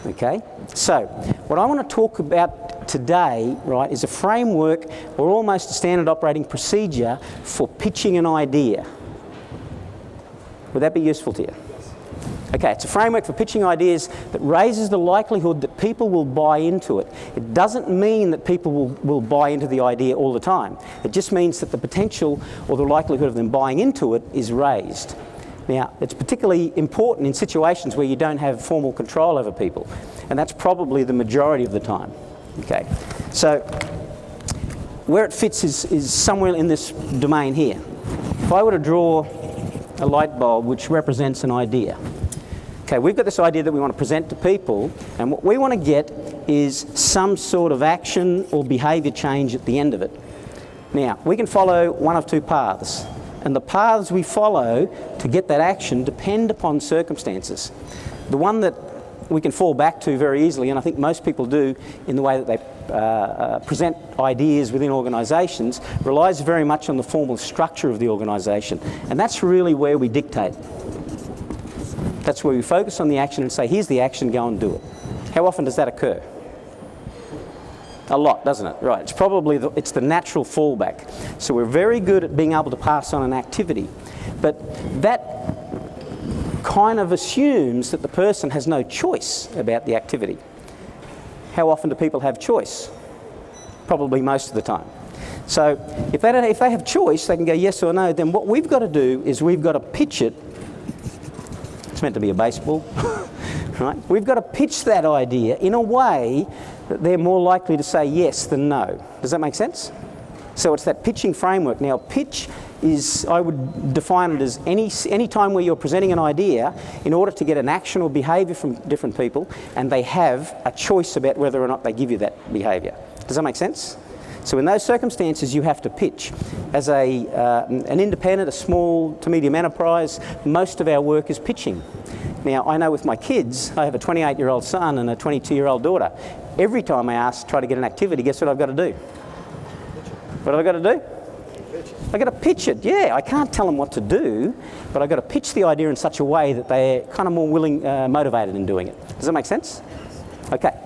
Okay? So, what I want to talk about today, right, is a framework or almost a standard operating procedure for pitching an idea. Would that be useful to you? Okay, it's a framework for pitching ideas that raises the likelihood that people will buy into it. It doesn't mean that people will buy into the idea all the time. It just means that the potential or the likelihood of them buying into it is raised. Now, it's particularly important in situations where you don't have formal control over people, and that's probably the majority of the time. Okay, so where it fits is somewhere in this domain here. If I were to draw a light bulb which represents an idea, okay, we've got this idea that we want to present to people, and what we want to get is some sort of action or behaviour change at the end of it. Now, we can follow one of two paths, and the paths we follow to get that action depend upon circumstances. The one that we can fall back to very easily, and I think most people do in the way that they present ideas within organisations, relies very much on the formal structure of the organisation, and that's really where we dictate. That's where we focus on the action and say, here's the action, go and do it. How often does that occur? A lot, doesn't it? Right, it's probably it's the natural fallback. So we're very good at being able to pass on an activity, but that kind of assumes that the person has no choice about the activity. How often do people have choice? Probably most of the time. So if they have choice, they can go yes or no, then what we've got to do is we've got to pitch it. It's meant to be a baseball, right? We've got to pitch that idea in a way that they're more likely to say yes than no. Does that make sense? So it's that pitching framework. Now, pitch is, I would define it as any time where you're presenting an idea in order to get an action or behaviour from different people, and they have a choice about whether or not they give you that behaviour. Does that make sense? So in those circumstances, you have to pitch. As an independent, a small to medium enterprise, most of our work is pitching. Now, I know with my kids, I have a 28-year-old son and a 22-year-old daughter. Every time I try to get an activity, guess what I've got to do? What have I got to do? I've got to pitch it. Yeah, I can't tell them what to do, but I've got to pitch the idea in such a way that they're kind of more willing, motivated in doing it. Does that make sense? Okay.